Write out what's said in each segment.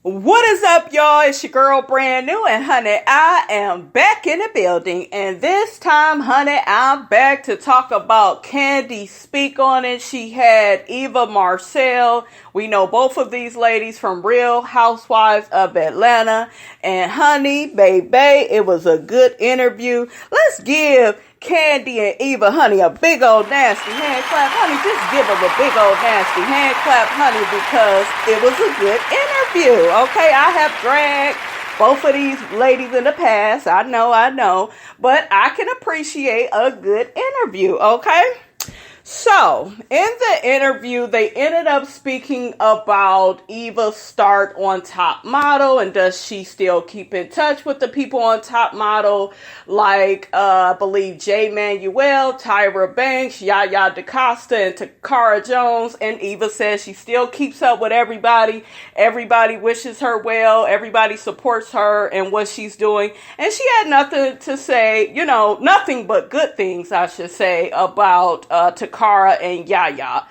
What is up, y'all? It's your girl, Brand New, and honey, I am back in the building, and this time, honey, I'm back to talk about Kandi speak on it. She had Marcille. We know both of these ladies from Real Housewives of Atlanta, and honey, baby, it was a good interview. Let's give Kandi and Eva, honey, a big old nasty hand clap. Honey, just give them a big old nasty hand clap, honey, because it was a good interview. Okay, I have dragged both of these ladies in the past. I know, but I can appreciate a good interview, okay? So, in the interview, they ended up speaking about Eva's start on Top Model, and does she still keep in touch with the people on Top Model, like, I believe, J. Manuel, Tyra Banks, Yaya DaCosta, and Takara Jones, and Eva says she still keeps up with everybody. Everybody wishes her well, everybody supports her and what she's doing, and she had nothing to say, nothing but good things, I should say, about Takara and Yaya,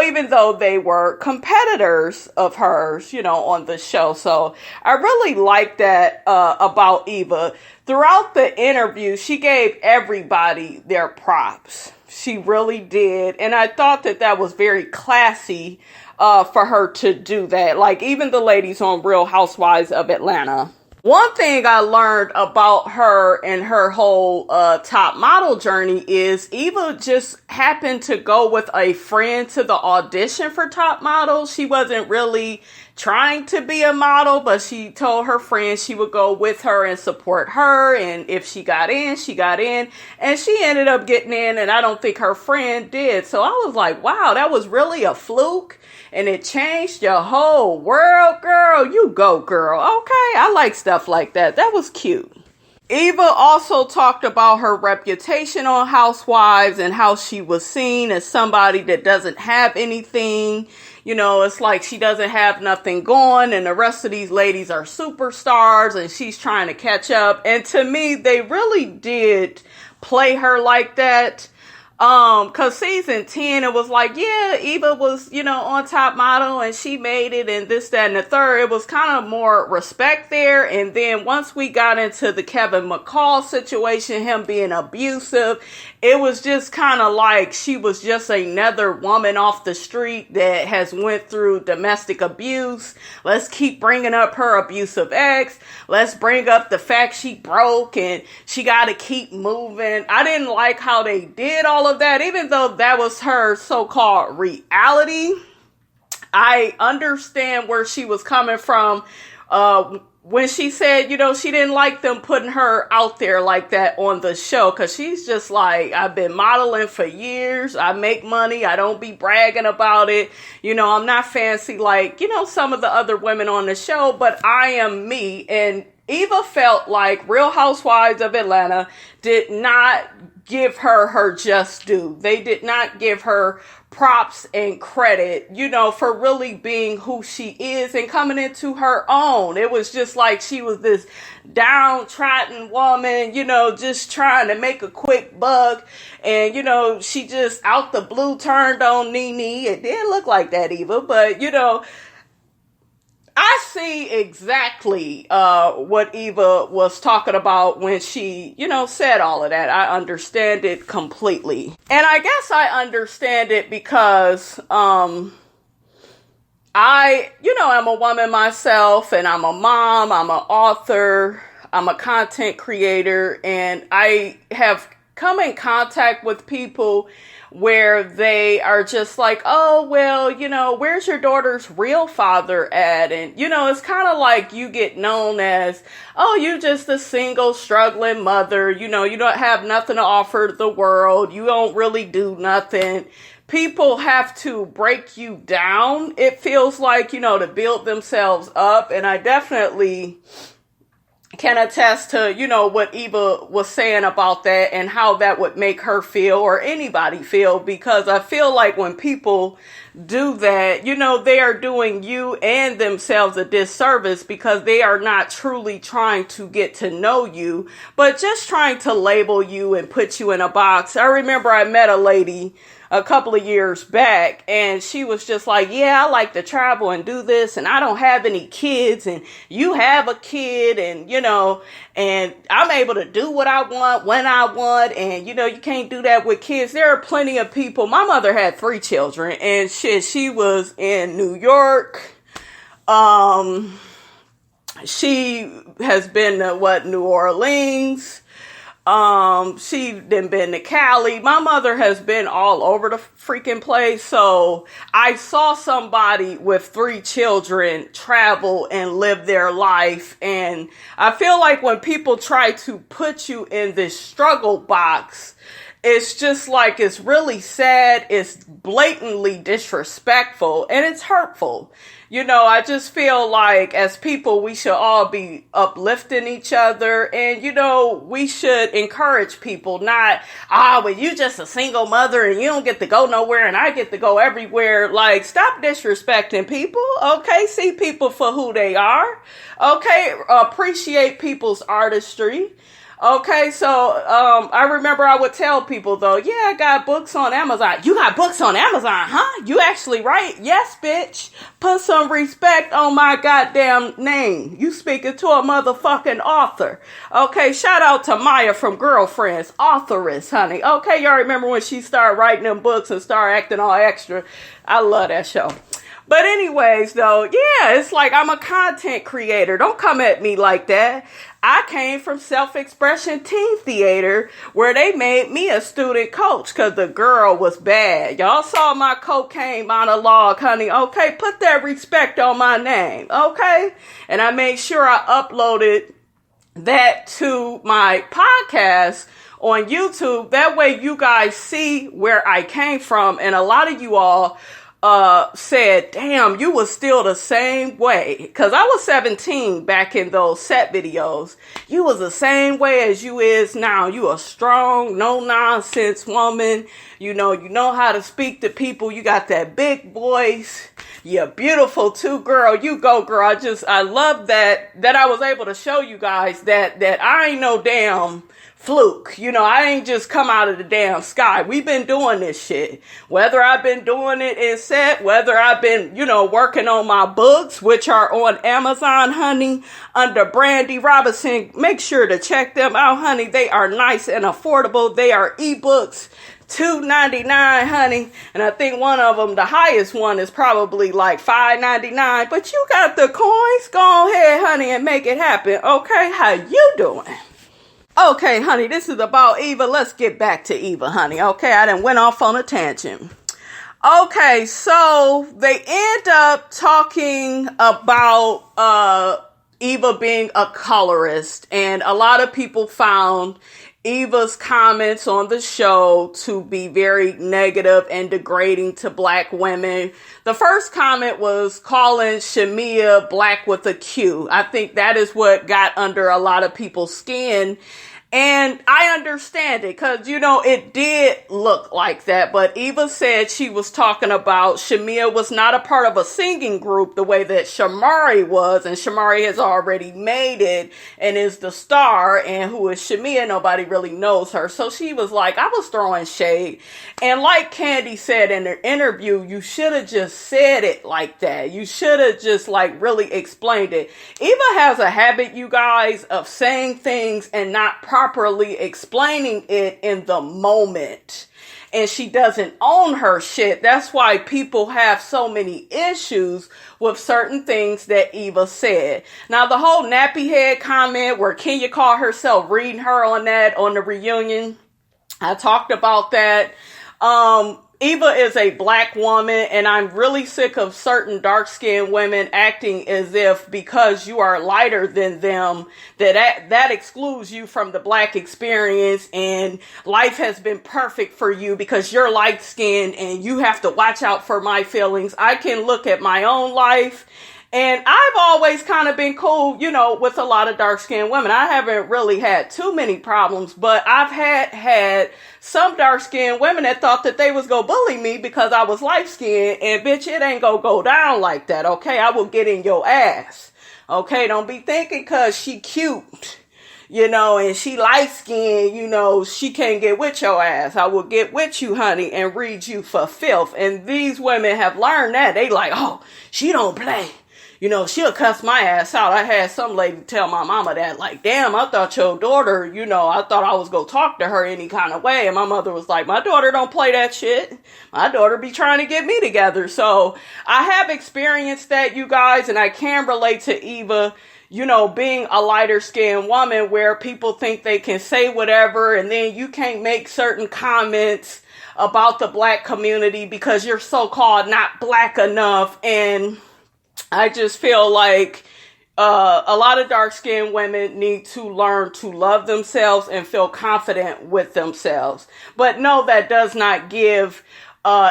even though they were competitors of hers, on the show. So I really like that about Eva. Throughout the interview, she gave everybody their props. She really did. And I thought that was very classy for her to do that. Like even the ladies on Real Housewives of Atlanta. One thing I learned about her and her whole top model journey is Eva just happened to go with a friend to the audition for Top Model. She wasn't really trying to be a model, but she told her friend she would go with her and support her. And if she got in, she got in. And she ended up getting in, and I don't think her friend did. So I was like, wow, that was really a fluke. And it changed your whole world, girl. You go, girl. Okay, I like stuff like that. That was cute. Eva also talked about her reputation on Housewives and how she was seen as somebody that doesn't have anything. It's like she doesn't have nothing going and the rest of these ladies are superstars and she's trying to catch up. And to me, they really did play her like that. Cause season 10, it was like, yeah, Eva was, on Top Model and she made it and this, that, and the third. It was kind of more respect there. And then once we got into the Kevin McCall situation, him being abusive, it was just kind of like she was just another woman off the street that has went through domestic abuse. Let's keep bringing up her abusive ex. Let's bring up the fact she broke and she got to keep moving. I didn't like how they did all of that, even though that was her so-called reality. I understand where she was coming from when she said, she didn't like them putting her out there like that on the show, because she's just like, I've been modeling for years. I make money. I don't be bragging about it. I'm not fancy like, some of the other women on the show, but I am me. And Eva felt like Real Housewives of Atlanta did not give her just due. They did not give her props and credit, for really being who she is and coming into her own. It was just like she was this downtrodden woman, just trying to make a quick buck. And, she just out the blue turned on Nene. It didn't look like that, Eva, but, I see exactly what Eva was talking about when she, said all of that. I understand it completely. And I guess I understand it because I, am a woman myself, and I'm a mom, I'm an author, I'm a content creator, and I have come in contact with people where they are just like, oh, well, where's your daughter's real father at? And, it's kind of like you get known as, oh, you just a single struggling mother. You don't have nothing to offer the world. You don't really do nothing. People have to break you down, it feels like, to build themselves up. And I definitely can attest to, what Eva was saying about that and how that would make her feel or anybody feel, because I feel like when people do that, they are doing you and themselves a disservice, because they are not truly trying to get to know you, but just trying to label you and put you in a box. I remember I met a lady a couple of years back, and she was just like, yeah, I like to travel and do this, and I don't have any kids, and you have a kid, and and I'm able to do what I want when I want, and you can't do that with kids. There are plenty of people. My mother had 3 children, and she was in New York. She has been to New Orleans. She then been to Cali. My mother has been all over the freaking place. So I saw somebody with 3 children travel and live their life. And I feel like when people try to put you in this struggle box, it's just like, it's really sad. It's blatantly disrespectful and it's hurtful. I just feel like as people, we should all be uplifting each other, and, we should encourage people, not, well, you just a single mother and you don't get to go nowhere and I get to go everywhere. Like, stop disrespecting people. Okay. See people for who they are. Okay. Appreciate people's artistry. Okay, so I remember I would tell people, though, yeah, I got books on Amazon. You got books on Amazon, huh? You actually write? Yes, bitch. Put some respect on my goddamn name. You speaking to a motherfucking author. Okay, shout out to Maya from Girlfriends, authoress, honey. Okay, y'all remember when she started writing them books and started acting all extra? I love that show. But anyways, though, yeah, it's like I'm a content creator. Don't come at me like that. I came from Self-Expression Teen Theater where they made me a student coach because the girl was bad. Y'all saw my cocaine monologue, honey. Okay, put that respect on my name. Okay. And I made sure I uploaded that to my podcast on YouTube. That way you guys see where I came from. And a lot of you all said, damn, you was still the same way. Because I was 17 back in those set videos. You was the same way as you is now. You a strong, no-nonsense woman. You know how to speak to people. You got that big voice. You're beautiful too, girl. You go, girl. I love that I was able to show you guys that I ain't no damn fluke. I ain't just come out of the damn sky. We've been doing this shit. Whether I've been doing it in set, whether I've been, working on my books, which are on Amazon, honey, under Brandy Robinson. Make sure to check them out, honey. They are nice and affordable. They are ebooks. $2.99, honey. And I think one of them, the highest one, is probably like $5.99. But you got the coins. Go ahead, honey, and make it happen. Okay, how you doing? Okay, honey, this is about Eva. Let's get back to Eva, honey. Okay, I done went off on a tangent. Okay, so they end up talking about Eva being a colorist, and a lot of people found Eva's comments on the show to be very negative and degrading to Black women. The first comment was calling Shamia Black with a Q. I think that is what got under a lot of people's skin. And I understand it because, it did look like that. But Eva said she was talking about Shamia was not a part of a singing group the way that Shamari was. And Shamari has already made it and is the star. And who is Shamia? Nobody really knows her. So she was like, I was throwing shade. And like Kandi said in her interview, you should have just said it like that. You should have just really explained it. Eva has a habit, you guys, of saying things and not properly explaining it in the moment. And she doesn't own her shit. That's why people have so many issues with certain things that Eva said. Now, the whole nappy head comment where Kenya called herself reading her on the reunion, I talked about that. Eva is a Black woman, and I'm really sick of certain dark-skinned women acting as if because you are lighter than them, that excludes you from the Black experience, and life has been perfect for you because you're light-skinned, and you have to watch out for my feelings. I can look at my own life, and I've always kind of been cool, with a lot of dark-skinned women. I haven't really had too many problems, but I've had some dark-skinned women that thought that they was gonna bully me because I was light-skinned, and bitch, it ain't gonna go down like that, okay? I will get in your ass, okay? Don't be thinking cause she cute, and she light skinned, she can't get with your ass. I will get with you, honey, and read you for filth. And these women have learned that. They like, oh, she don't play. She'll cuss my ass out. I had some lady tell my mama that, like, damn, I thought your daughter, I thought I was going to talk to her any kind of way. And my mother was like, my daughter don't play that shit. My daughter be trying to get me together. So I have experienced that, you guys, and I can relate to Eva, being a lighter skinned woman where people think they can say whatever and then you can't make certain comments about the black community because you're so-called not black enough. And I just feel like a lot of dark-skinned women need to learn to love themselves and feel confident with themselves. But no, that does not give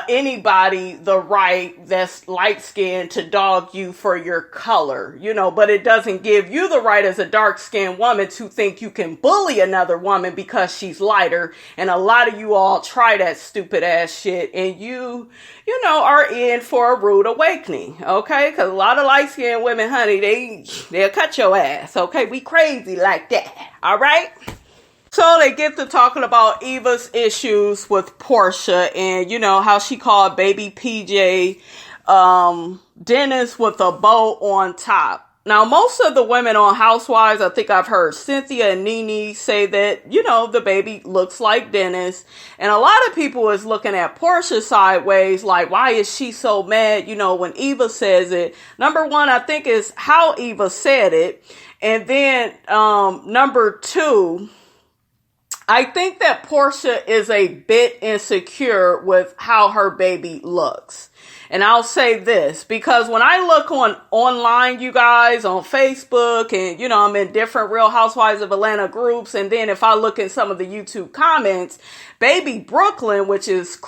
anybody the right that's light-skinned to dog you for your color, but it doesn't give you the right as a dark-skinned woman to think you can bully another woman because she's lighter. And a lot of you all try that stupid ass shit and you are in for a rude awakening, okay? Because a lot of light-skinned women, honey, they'll cut your ass, okay? We crazy like that, all right? So they get to talking about Eva's issues with Portia and, how she called baby PJ Dennis with a bow on top. Now, most of the women on Housewives, I think I've heard Cynthia and Nene say that, the baby looks like Dennis. And a lot of people is looking at Portia sideways, like, why is she so mad, when Eva says it? Number one, I think is how Eva said it. And then number two, I think that Portia is a bit insecure with how her baby looks. And I'll say this, because when I look online, you guys, on Facebook, and, I'm in different Real Housewives of Atlanta groups, and then if I look in some of the YouTube comments, baby Brooklyn, which is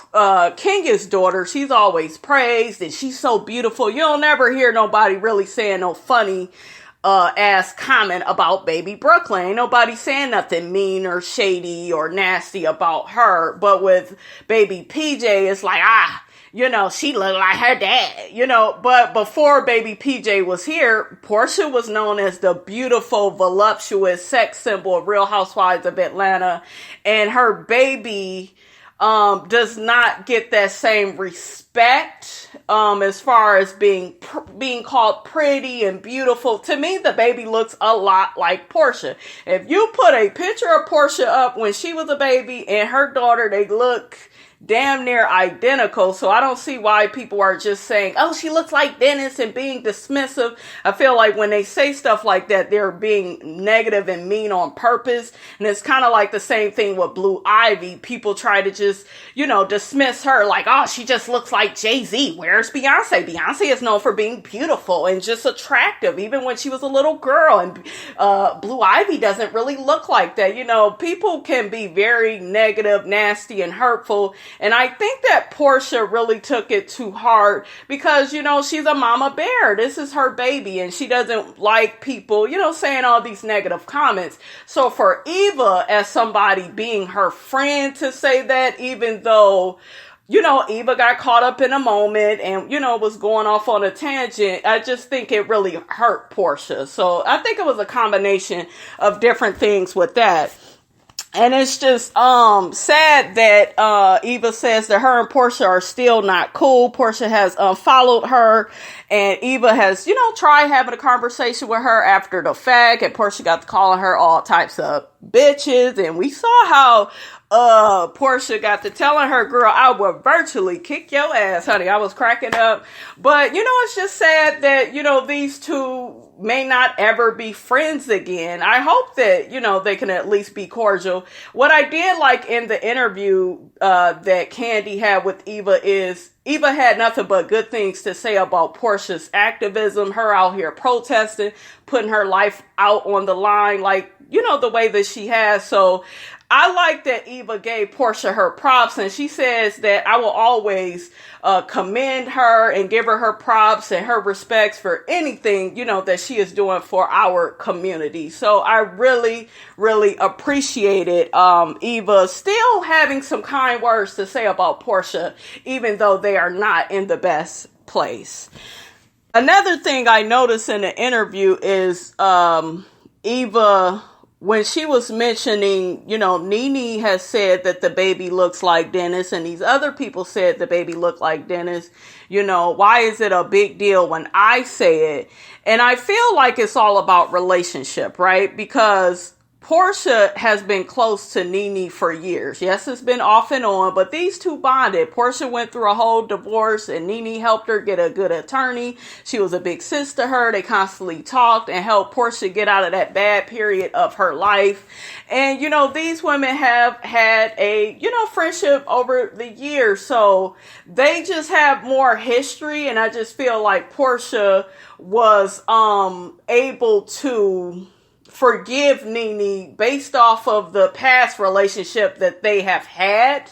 Kenya's daughter, she's always praised, and she's so beautiful. You'll never hear nobody really saying no funny ass comment about baby Brooklyn. Ain't nobody saying nothing mean or shady or nasty about her. But with baby PJ, it's like, she looked like her dad, but before baby PJ was here, Portia was known as the beautiful, voluptuous sex symbol of Real Housewives of Atlanta. And her baby does not get that same respect as far as being called pretty and beautiful. To me, the baby looks a lot like Portia. If you put a picture of Portia up when she was a baby and her daughter, they look damn near identical. So I don't see why people are just saying, oh, she looks like Dennis and being dismissive. I feel like when they say stuff like that, they're being negative and mean on purpose. And it's kind of like the same thing with Blue Ivy. People try to just, dismiss her like, oh, she just looks like Jay-Z. Where's Beyonce? Beyonce is known for being beautiful and just attractive, even when she was a little girl. And Blue Ivy doesn't really look like that. People can be very negative, nasty, and hurtful. And I think that Portia really took it too hard because, she's a mama bear. This is her baby and she doesn't like people, saying all these negative comments. So for Eva, as somebody being her friend, to say that, even though, Eva got caught up in a moment and, was going off on a tangent, I just think it really hurt Portia. So I think it was a combination of different things with that. And it's just sad that Eva says that her and Portia are still not cool. Portia has unfollowed her, and Eva has, tried having a conversation with her after the fact, and Portia got to calling her all types of bitches. And we saw how Portia got to telling her, girl, I will virtually kick your ass, honey. I was cracking up. But, it's just sad that, these two may not ever be friends again. I hope that, they can at least be cordial. What I did like in the interview that Kandi had with Eva is Eva had nothing but good things to say about Portia's activism, her out here protesting, putting her life out on the line, like, the way that she has. So I like that Eva gave Portia her props, and she says that I will always commend her and give her props and her respects for anything, that she is doing for our community. So I really, really appreciated Eva still having some kind words to say about Portia, even though they are not in the best place. Another thing I noticed in the interview is Eva when she was mentioning, Nene has said that the baby looks like Dennis, and these other people said the baby looked like Dennis. Why is it a big deal when I say it? And I feel like it's all about relationship, right? Because Portia has been close to Nene for years. Yes, it's been off and on, but these two bonded. Portia went through a whole divorce and Nene helped her get a good attorney. She was a big sis to her. They constantly talked and helped Portia get out of that bad period of her life. And, these women have had a, friendship over the years. So they just have more history. And I just feel like Portia was able to forgive Nene based off of the past relationship that they have had.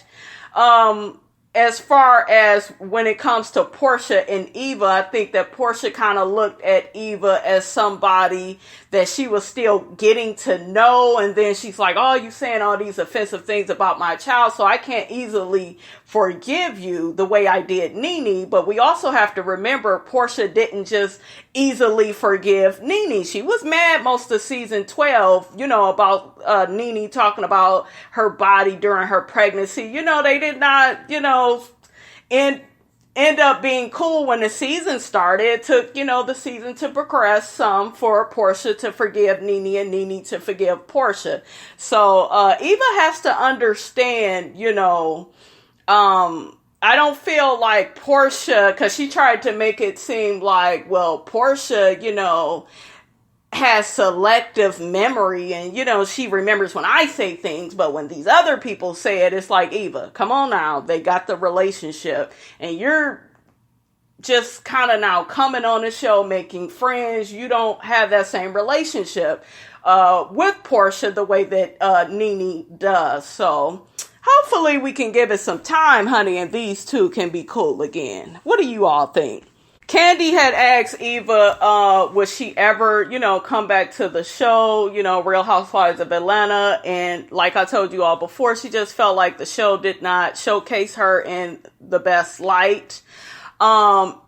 As far as when it comes to Portia and Eva, I think that Portia kind of looked at Eva as somebody that she was still getting to know. And then she's like, oh, you saying all these offensive things about my child, so I can't easily forgive you the way I did Nene. But we also have to remember Portia didn't just easily forgive Nene. She was mad most of season 12, about Nene talking about her body during her pregnancy. They did not, end up being cool when the season started. It took, the season to progress some for Portia to forgive Nene and Nene to forgive Portia. So Eva has to understand, I don't feel like Portia, because she tried to make it seem like, well, Portia, has selective memory and, she remembers when I say things, but when these other people say it, it's like, Eva, come on now. They got the relationship and you're just kind of now coming on the show, making friends. You don't have that same relationship with Portia the way that Nene does. So hopefully we can give it some time, honey, and these two can be cool again. What do you all think? Kandi had asked Eva, would she ever, come back to the show, Real Housewives of Atlanta. And like I told you all before, she just felt like the show did not showcase her in the best light.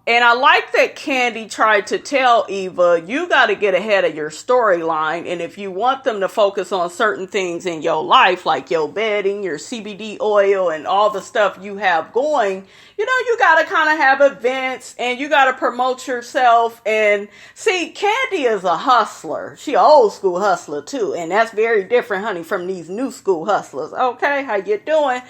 And I like that Kandi tried to tell Eva, you got to get ahead of your storyline. And if you want them to focus on certain things in your life, like your bedding, your CBD oil, and all the stuff you have going, you got to kind of have events and you got to promote yourself. And see, Kandi is a hustler. She an old school hustler too. And that's very different, honey, from these new school hustlers. Okay, how you doing?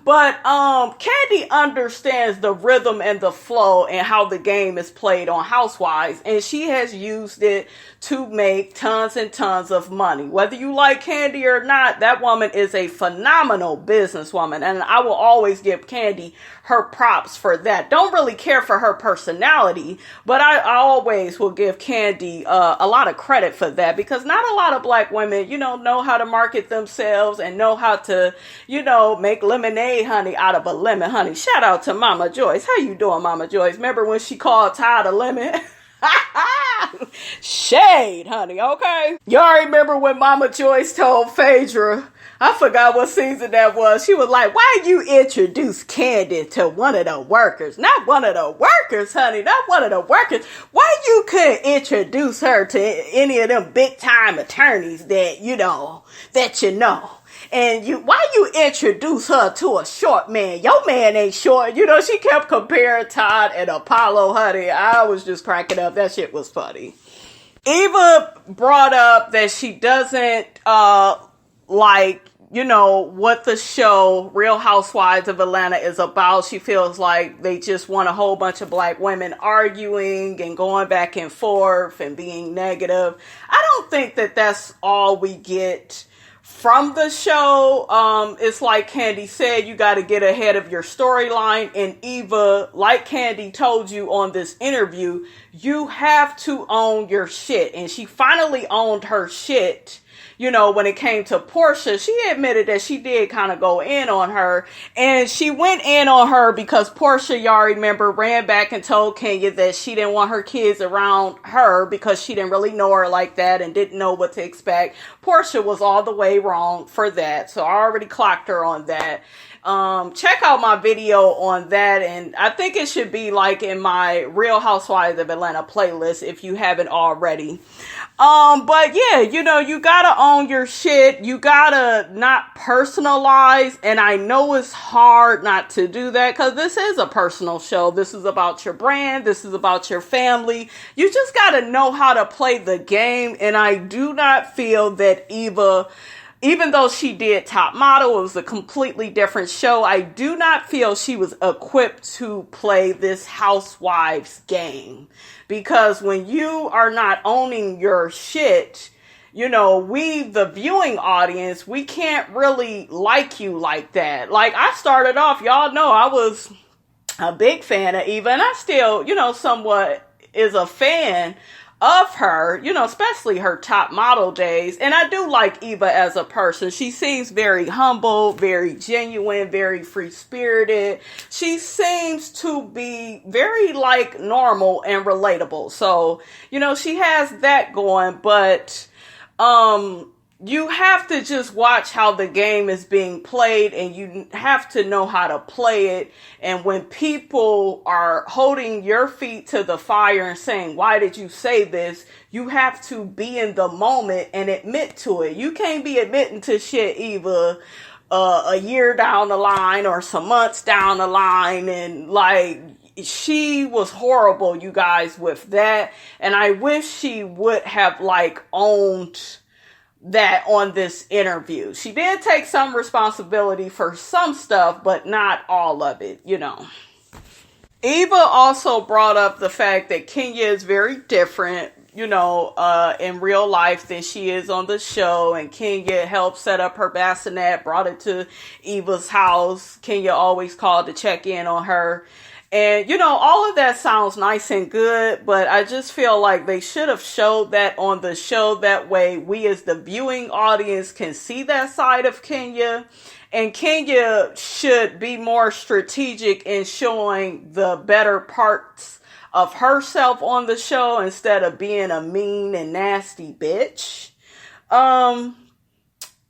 But Kandi understands the rhythm and the flow and how the game is played on Housewives, and she has used it to make tons and tons of money. Whether you like Kandi or not, that woman is a phenomenal businesswoman, and I will always give Kandi her props for that. Don't really care for her personality, but I always will give Kandi a lot of credit for that, because not a lot of black women, know how to market themselves and know how to, make lemonade, honey, out of a lemon, honey. Shout out to Mama Joyce. How you doing, Mama Joyce? Remember when she called Todd a lemon? Shade, honey, okay? Y'all remember when Mama Joyce told Phaedra, I forgot what season that was, she was like, why you introduce Kandi to one of the workers? Not one of the workers, honey, not one of the workers. Why you couldn't introduce her to any of them big time attorneys that you know? And why you introduce her to a short man? Your man ain't short. She kept comparing Todd and Apollo, honey. I was just cracking up. That shit was funny. Eva brought up that she doesn't, what the show Real Housewives of Atlanta is about. She feels like they just want a whole bunch of black women arguing and going back and forth and being negative. I don't think that that's all we get from the show. It's like Kandi said, you got to get ahead of your storyline. And Eva, like Kandi told you on this interview, you have to own your shit. And she finally owned her shit. When it came to Portia, she admitted that she did kind of go in on her. And she went in on her because Portia, y'all remember, ran back and told Kenya that she didn't want her kids around her because she didn't really know her like that and didn't know what to expect. Portia was all the way wrong for that. So I already clocked her on that. check out my video on that. And I think it should be like in my Real Housewives of Atlanta playlist if you haven't already. But yeah, you gotta own your shit. You gotta not personalize. And I know it's hard not to do that because this is a personal show. This is about your brand. This is about your family. You just gotta know how to play the game. And I do not feel that Eva, even though she did Top Model, it was a completely different show. I do not feel she was equipped to play this housewives game. Because when you are not owning your shit, we, the viewing audience, we can't really like you like that. Like, I started off, y'all know I was a big fan of Eva, and I still, somewhat is a fan of her, especially her Top Model days. And I do like Eva as a person. She seems very humble, very genuine, very free-spirited. She seems to be very, normal and relatable. So, she has that going, but, you have to just watch how the game is being played, and you have to know how to play it. And when people are holding your feet to the fire and saying, why did you say this? You have to be in the moment and admit to it. You can't be admitting to shit either a year down the line or some months down the line. And she was horrible, you guys, with that. And I wish she would have owned that on this interview. She did take some responsibility for some stuff, but not all of it, Eva also brought up the fact that Kenya is very different, in real life than she is on the show. And Kenya helped set up her bassinet, brought it to Eva's house. Kenya always called to check in on her. And, all of that sounds nice and good, but I just feel like they should have showed that on the show. That way we as the viewing audience can see that side of Kenya. And Kenya should be more strategic in showing the better parts of herself on the show instead of being a mean and nasty bitch.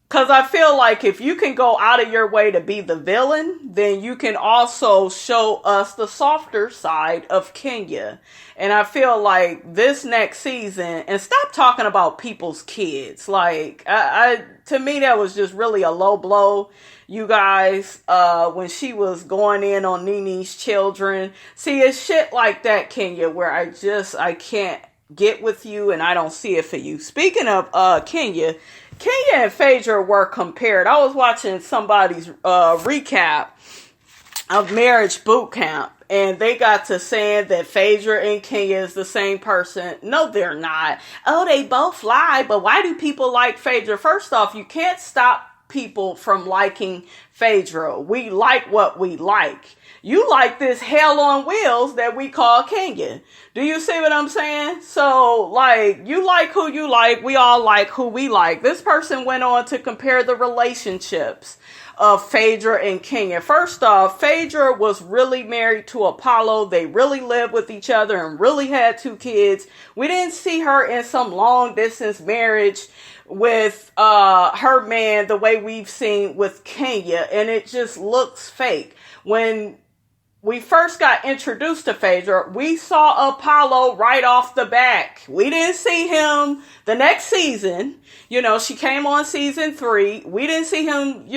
Because I feel like if you can go out of your way to be the villain, then you can also show us the softer side of Kenya. And I feel like this next season, and stop talking about people's kids. To me, that was just really a low blow, you guys, when she was going in on Nene's children. See, it's shit like that, Kenya, where I can't get with you and I don't see it for you. Speaking of Kenya and Phaedra were compared. I was watching somebody's recap of Marriage Boot Camp, and they got to saying that Phaedra and Kenya is the same person. No, they're not. Oh, they both lie, but why do people like Phaedra? First off, you can't stop people from liking Phaedra. We like what we like. You like this hell on wheels that we call Kenya. Do you see what I'm saying? So, you like who you like. We all like who we like. This person went on to compare the relationships of Phaedra and Kenya. First off, Phaedra was really married to Apollo. They really lived with each other and really had 2 kids. We didn't see her in some long distance marriage with her man the way we've seen with Kenya. And it just looks fake. When we first got introduced to Phaedra, we saw Apollo right off the back. We didn't see him the next season. She came on season 3. We didn't see him,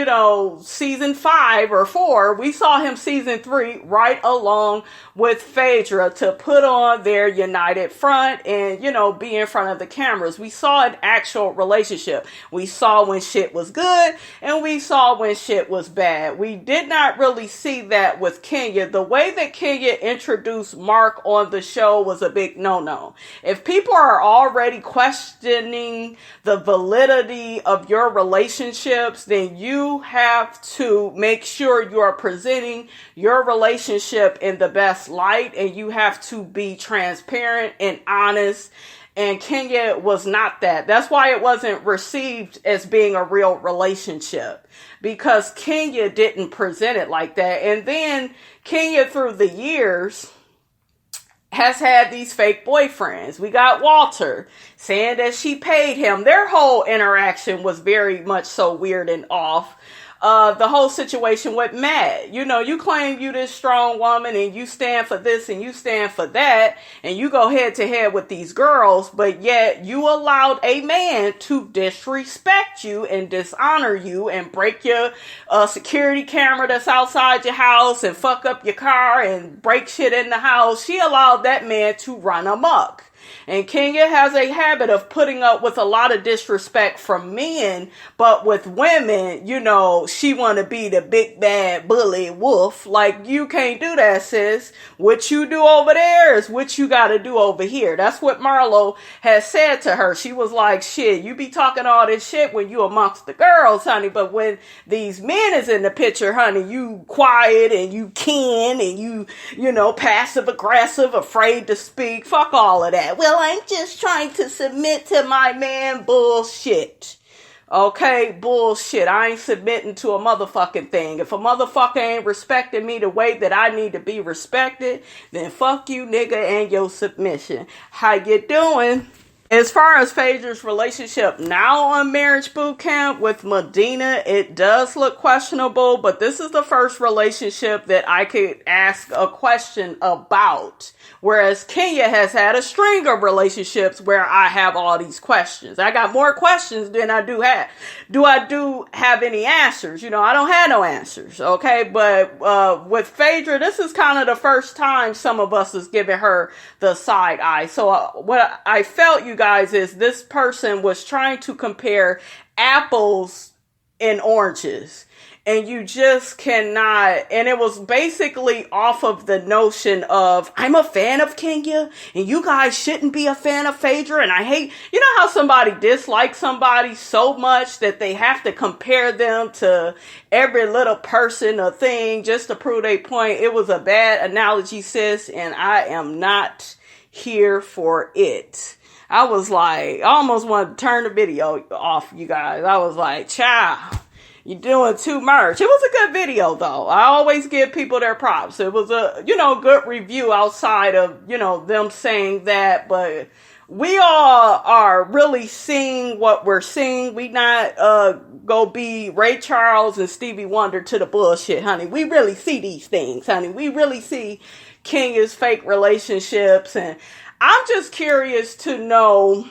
season 5 or 4. We saw him season 3 right along with Phaedra to put on their united front and, be in front of the cameras. We saw an actual relationship. We saw when shit was good and we saw when shit was bad. We did not really see that with Kenya. The way that Kenya introduced Mark on the show was a big no-no. If people are already questioning the validity of your relationships, then you have to make sure you are presenting your relationship in the best light, and you have to be transparent and honest. And Kenya was not that. That's why it wasn't received as being a real relationship, because Kenya didn't present it like that. And then Kenya, through the years, has had these fake boyfriends. We got Walter saying that she paid him. Their whole interaction was very much so weird and off. the whole situation with Matt. You know, you claim you this strong woman and you stand for this and you stand for that, and you go head to head with these girls, but yet you allowed a man to disrespect you and dishonor you and break your security camera that's outside your house and fuck up your car and break shit in the house. She allowed that man to run amok. And Kenya has a habit of putting up with a lot of disrespect from men, but with women, you know, she want to be the big bad bully wolf. Like, you can't do that, sis. What you do over there is what you got to do over here. That's what Marlo has said to her. She was like, shit, you be talking all this shit when you amongst the girls, honey, but when these men is in the picture, honey, you quiet and you kin and you know, passive aggressive, afraid to speak. Fuck all of that. Well, I'm just trying to submit to my man. Bullshit. Okay, bullshit. I ain't submitting to a motherfucking thing. If a motherfucker ain't respecting me the way that I need to be respected, then fuck you, nigga, and your submission. How you doing? As far as Phaedra's relationship now on Marriage Boot Camp with Medina, it does look questionable, but this is the first relationship that I could ask a question about. Whereas Kenya has had a string of relationships where I have all these questions. I got more questions than I do have. Do I have any answers? You know, I don't have no answers, okay? But with Phaedra, this is kind of the first time some of us is giving her the side eye. So what I felt, you guys, is this person was trying to compare apples and oranges. And you just cannot, and it was basically off of the notion of, I'm a fan of Kenya, and you guys shouldn't be a fan of Phaedra, and I hate, you know how somebody dislikes somebody so much that they have to compare them to every little person or thing just to prove their point. It was a bad analogy, sis, and I am not here for it. I was like, I almost wanted to turn the video off, you guys. I was like, child, you're doing too much. It was a good video, though. I always give people their props. It was a, you know, good review outside of, you know, them saying that. But we all are really seeing what we're seeing. We not go be Ray Charles and Stevie Wonder to the bullshit, honey. We really see these things, honey. We really see Kenya's fake relationships. And I'm just curious to know,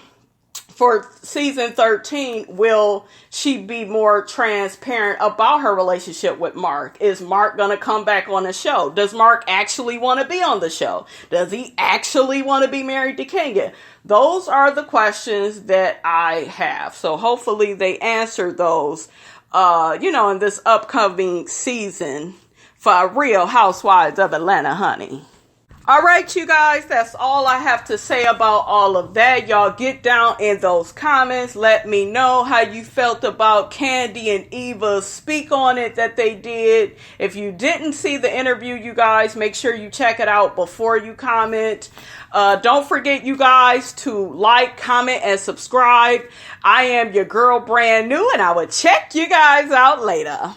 for season 13, will she be more transparent about her relationship with Mark? Is Mark going to come back on the show? Does Mark actually want to be on the show? Does he actually want to be married to Kenya? Those are the questions that I have. So hopefully they answer those, you know, in this upcoming season for Real Housewives of Atlanta, honey. All right, you guys, that's all I have to say about all of that. Y'all get down in those comments. Let me know how you felt about Kandi and Eva's speak on it that they did. If you didn't see the interview, you guys, make sure you check it out before you comment. Don't forget, you guys, to like, comment, and subscribe. I am your girl, Brand New, and I will check you guys out later.